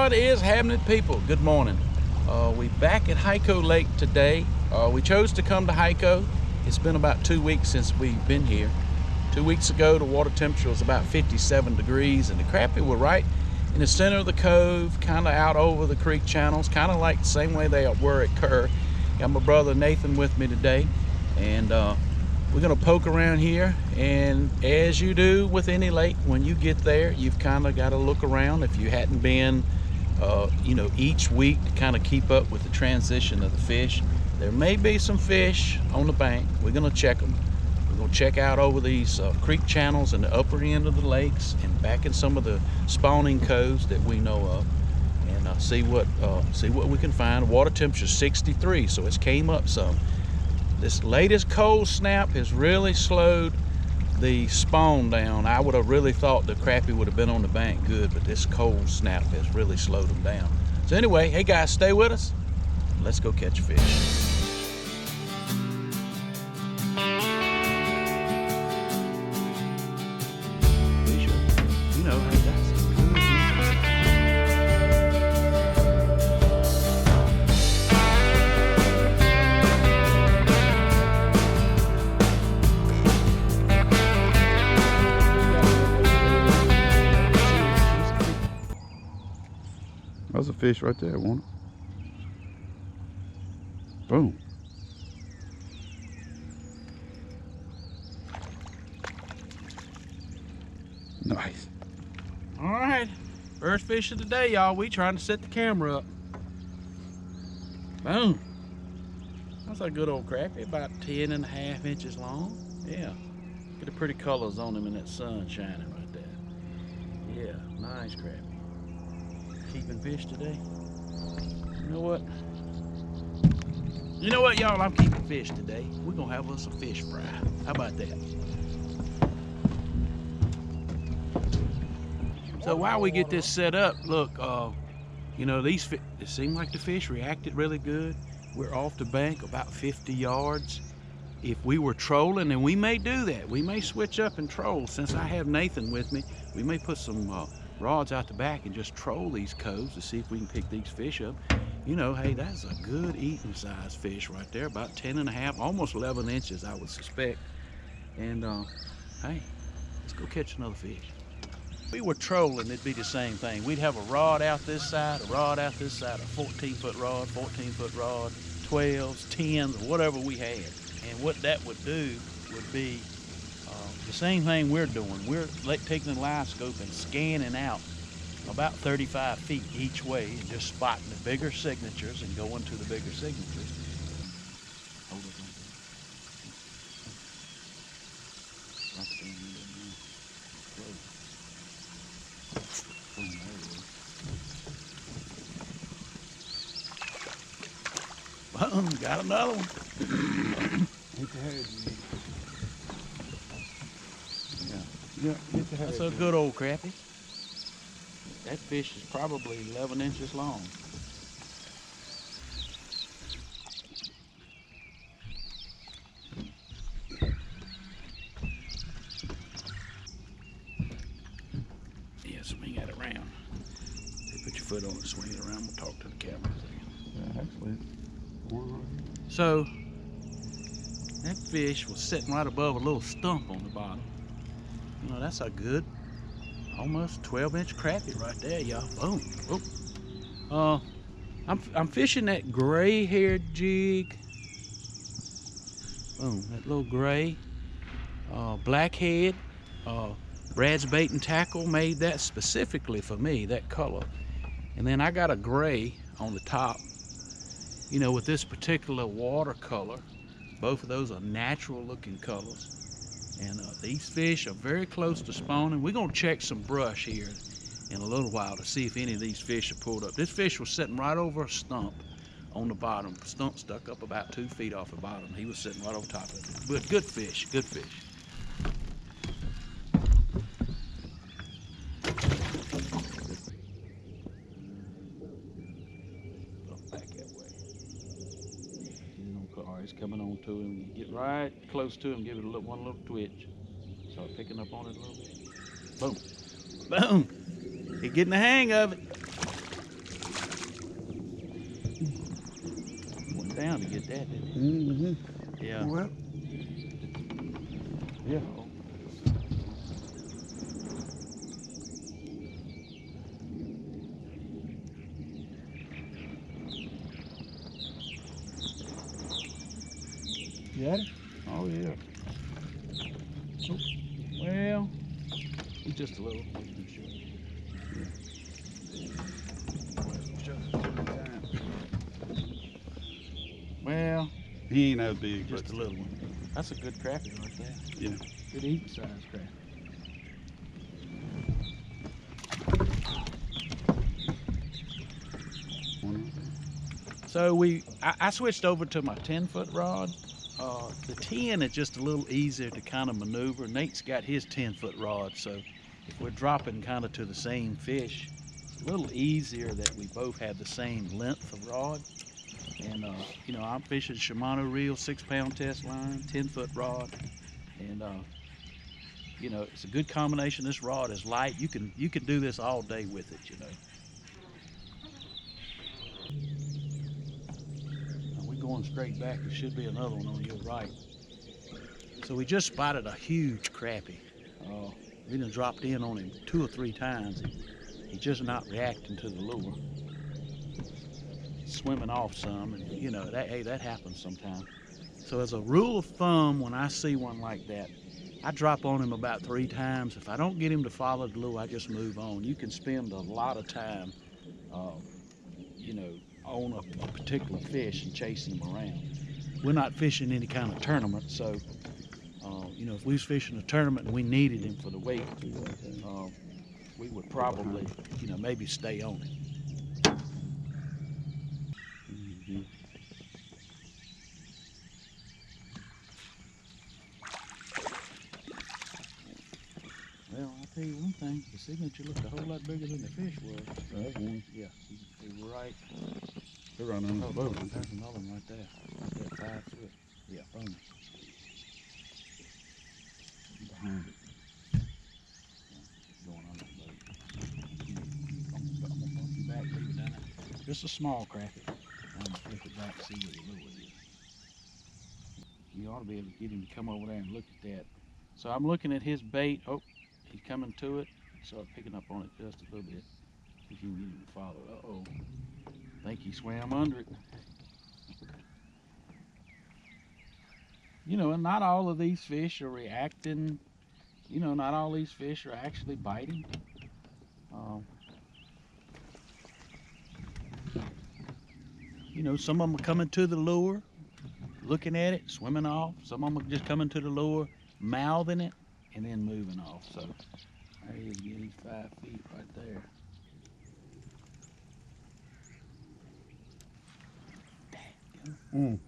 What is happening, people? Good morning. We back at Hyco Lake today. We chose to come to Hyco. It's been about 2 weeks since we've been here. 2 weeks ago, the water temperature was about 57 degrees, and the crappie were right in the center of the cove, kind of out over the creek channels, kind of like the same way they were at Kerr. Got my brother Nathan with me today, and we're gonna poke around here. And as you do with any lake, when you get there, you've kind of got to look around. If you hadn't been, each week to kind of keep up with the transition of the fish, there may be some fish on the bank. We're gonna check them. We're gonna check out over these creek channels in the upper end of the lakes and back in some of the spawning coves that we know of, and see what we can find. Water temperature 63, so it's came up some. This latest cold snap has really slowed the spawn down. I would have really thought the crappie would have been on the bank good, but this cold snap has really slowed them down. So anyway, hey guys, stay with us. Let's go catch a fish. There's a fish right there, wasn't it? Boom. Nice. All right, first fish of the day, y'all. We trying to set the camera up. Boom. That's a good old crappie, about 10.5 inches long. Yeah, get the pretty colors on him in that sun shining right there. Yeah, nice crappie. Keeping fish today. You know what, y'all? I'm keeping fish today. We're gonna have us a fish fry. How about that? So while we get this set up, look, these fish, it seemed like the fish reacted really good. We're off the bank about 50 yards. If we were trolling, and we may do that, we may switch up and troll. Since I have Nathan with me, we may put some rods out the back and just troll these coves to see if we can pick these fish up. Hey, that's a good eating size fish right there, about 10.5, almost 11 inches, I would suspect. And hey, let's go catch another fish. If we were trolling, it'd be the same thing. We'd have a rod out this side, a rod out this side, a 14-foot rod, 14-foot rod, 12s, 10s, or whatever we had. And what that would do would be the same thing we're doing. We're taking the live scope and scanning out about 35 feet each way and just spotting the bigger signatures and going to the bigger signatures. Hold it right there. Boom, got another one. Hit the head, man. Yeah, hit the head. That's a good old crappie. That fish is probably 11 inches long. Yeah, swing that around. Put your foot on it, swing it around. We'll talk to the camera a second. Yeah, actually, so that fish was sitting right above a little stump on the bottom. That's a good, almost 12-inch crappie right there, y'all. Boom. Oh. I'm fishing that gray-haired jig. Boom, that little gray, blackhead. Brad's Bait and Tackle made that specifically for me, that color. And then I got a gray on the top. With this particular watercolor, both of those are natural-looking colors. And these fish are very close to spawning. We're gonna check some brush here in a little while to see if any of these fish are pulled up. This fish was sitting right over a stump on the bottom. The stump stuck up about 2 feet off the bottom. He was sitting right on top of it. But good fish, good fish. Back that way. He's coming on to him. You get right close to him, give it one little twitch. Start picking up on it a little bit. Boom. Boom. He's getting the hang of it. it down to get that, didn't Mm-hmm. he? Yeah. Well. Yeah. You got it? Oh yeah. Oh, well, he's just a little. Well, He ain't that big, just but a little one. That's a good crappie right there. yeah. Good eating size crappie. So I switched over to my 10-foot rod. The 10 is just a little easier to kind of maneuver. Nate's got his 10-foot rod, so if we're dropping kind of to the same fish, it's a little easier that we both have the same length of rod. And you know, I'm fishing Shimano reel, 6-pound test line, 10-foot rod, and you know, it's a good combination. This rod is light. You can do this all day with it, you know. We're going straight back. There should be another one on your right. So we just spotted a huge crappie. We done dropped in on him 2 or 3 times. He's just not reacting to the lure. He's swimming off some, and you know, that happens sometimes. So as a rule of thumb, when I see one like that, I drop on him about 3 times. If I don't get him to follow the lure, I just move on. You can spend a lot of time, you know, on a particular fish and chasing him around. We're not fishing any kind of tournament, so you know, if we was fishing a tournament and we needed him for the weight, we would probably, you know, maybe stay on him. Mm-hmm. Well, I'll tell you one thing, the signature looked a whole lot bigger than the fish was. That's one. Yeah, they were right. They're right on the boat. There's another one right there. Right there, 5 foot. Yeah, phony. Behind it. Going on that boat. I'm gonna bump you back, leave it down there. Just a small crappie. I'm gonna flip it back, see where the lure is. You ought to be able to get him to come over there and look at that. So I'm looking at his bait. Oh, he's coming to it. Start picking up on it just a little bit. See if you can get him to follow. Uh-oh. I think he swam under it. You know, and not all of these fish are reacting. You know, not all these fish are actually biting. You know, some of them are coming to the lure, looking at it, swimming off. Some of them are just coming to the lure, mouthing it, and then moving off. So there he is again. He's 5 feet right there. Mm.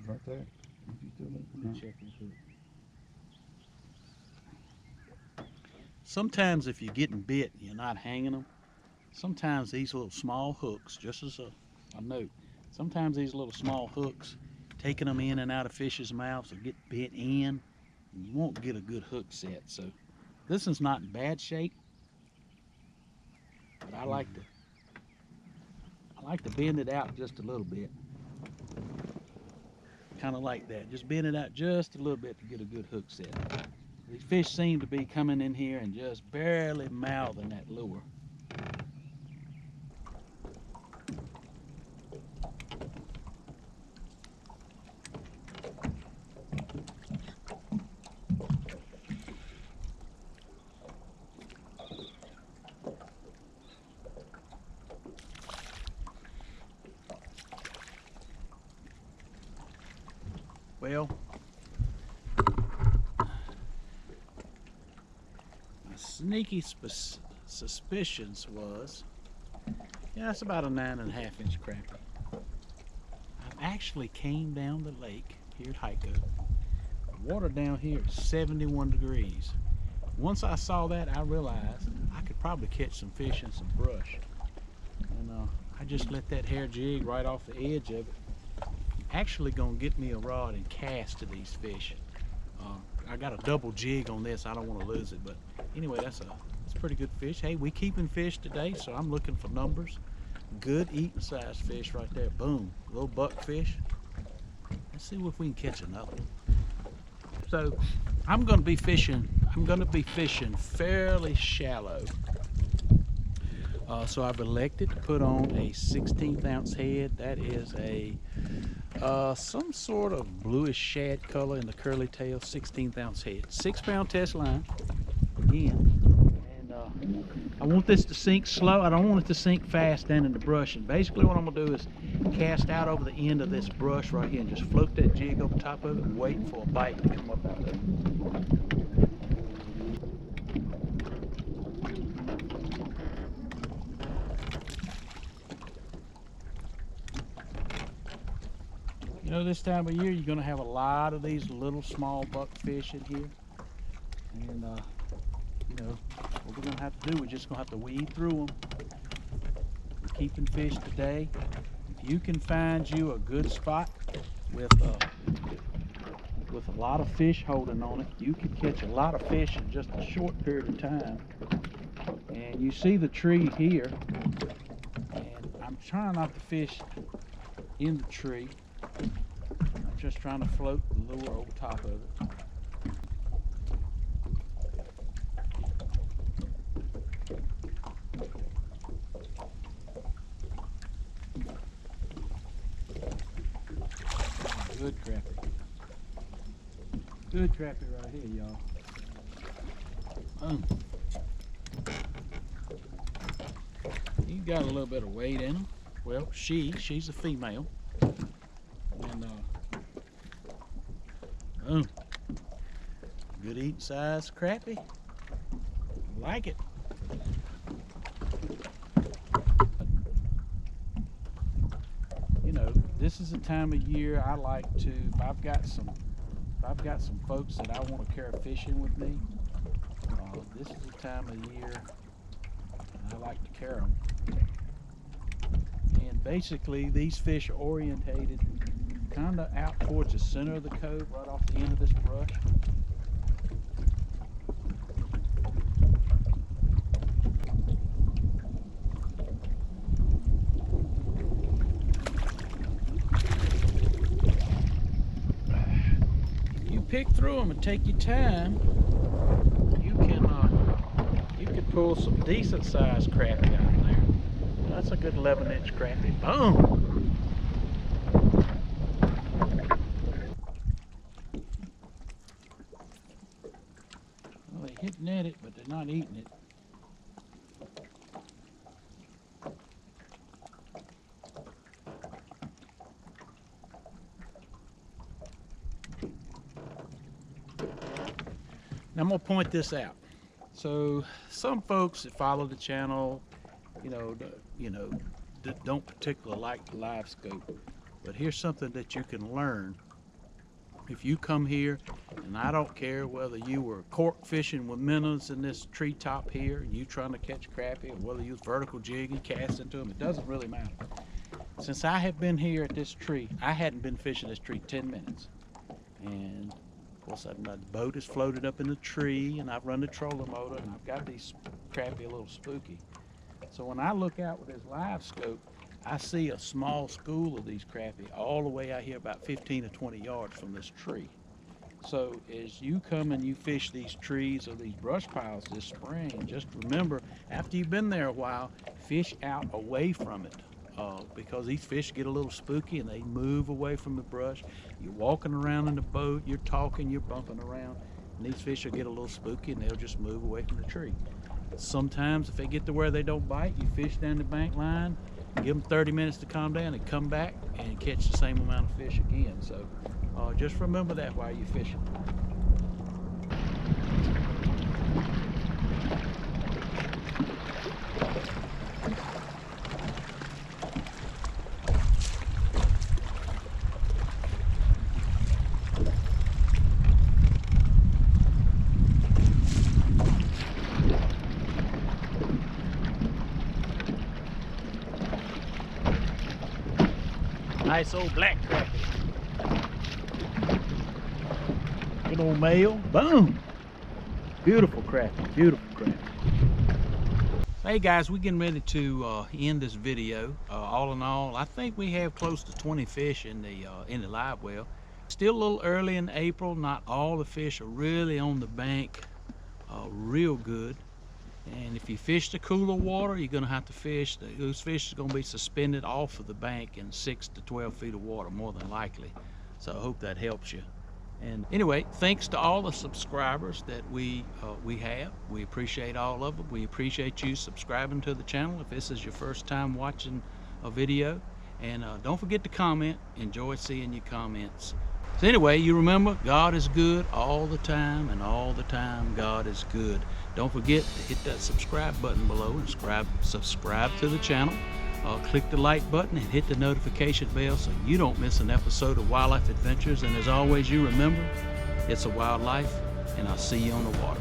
Right there. Let me check his hook. Sometimes if you're getting bit and you're not hanging them, sometimes these little small hooks, just as a note, sometimes these little small hooks, taking them in and out of fish's mouths will get bit in, and you won't get a good hook set. So this one's not in bad shape, but I like to bend it out just a little bit. Kind of like that. Just bend it out just a little bit to get a good hook set. These fish seem to be coming in here and just barely mouthing that lure. Well, my sneaky suspicions was, yeah, it's about a 9.5-inch crappie. I've actually came down the lake here at Hyco. The water down here is 71 degrees. Once I saw that, I realized I could probably catch some fish and some brush. And I just let that hair jig right off the edge of it. Actually gonna get me a rod and cast to these fish. I got a double jig on this. I don't want to lose it, but anyway, that's a pretty good fish. Hey, we keeping fish today, so I'm looking for numbers. Good eating size fish right there. Boom, little buckfish. Let's see if we can catch another one. So I'm going to be fishing fairly shallow. So I've elected to put on a 16th ounce head. That is a some sort of bluish shad color in the curly tail, 16th ounce head. 6-pound test line again. And I want this to sink slow. I don't want it to sink fast down in the brush. And basically what I'm gonna do is cast out over the end of this brush right here and just float that jig over top of it and wait for a bite to come up out of it. You know, this time of year, you're going to have a lot of these little small buckfish in here. And, you know, what we're going to have to do, we're just going to have to weed through them. We're keeping fish today. If you can find you a good spot with a lot of fish holding on it, you can catch a lot of fish in just a short period of time. And you see the tree here. And I'm trying not to fish in the tree. I'm just trying to float the lure over top of it. Good crappie. Good crappie right here, y'all. He got a little bit of weight in him. Well, she's a female. And good eating size crappie. Like it. You know, this is a time of year I like to, if I've got some folks that I want to carry fishing with me, this is the time of year I like to carry them. And basically these fish are orientated kind of out towards the center of the cove, right off the end of this brush. If you pick through them and take your time, you can pull some decent sized crappie out of there. That's a good 11-inch crappie. Boom! Hitting at it, but they're not eating it. Now I'm gonna point this out. So some folks that follow the channel, don't particularly like the live scope, but here's something that you can learn. If you come here, and I don't care whether you were cork fishing with minnows in this treetop here, and you trying to catch crappie, or whether you was vertical jigging, cast into them, it doesn't really matter. Since I have been here at this tree, I hadn't been fishing this tree 10 minutes. And of course, the boat is floated up in the tree, and I've run the trolling motor, and I've got these crappie a little spooky. So when I look out with this live scope, I see a small school of these crappie all the way out here about 15 or 20 yards from this tree. So as you come and you fish these trees or these brush piles this spring, just remember, after you've been there a while, fish out away from it. Because these fish get a little spooky and they move away from the brush. You're walking around in the boat, you're talking, you're bumping around, and these fish will get a little spooky and they'll just move away from the tree. Sometimes if they get to where they don't bite, you fish down the bank line, give them 30 minutes to calm down and come back and catch the same amount of fish again. So just remember that while you're fishing. Nice old black crappie. Good old male. Boom. Beautiful crappie. Beautiful crappie. Hey guys, we're getting ready to end this video. All in all, I think we have close to 20 fish in the live well. Still a little early in April. Not all the fish are really on the bank real good. And if you fish the cooler water, you're going to have to fish. Those fish are going to be suspended off of the bank in 6 to 12 feet of water, more than likely. So I hope that helps you. And anyway, thanks to all the subscribers that we have. We appreciate all of them. We appreciate you subscribing to the channel if this is your first time watching a video. And don't forget to comment. Enjoy seeing your comments. So anyway, you remember, God is good all the time, and all the time God is good. Don't forget to hit that subscribe button below and subscribe to the channel. Click the like button and hit the notification bell so you don't miss an episode of Wildlife Adventures. And as always, you remember, it's a wild life, and I'll see you on the water.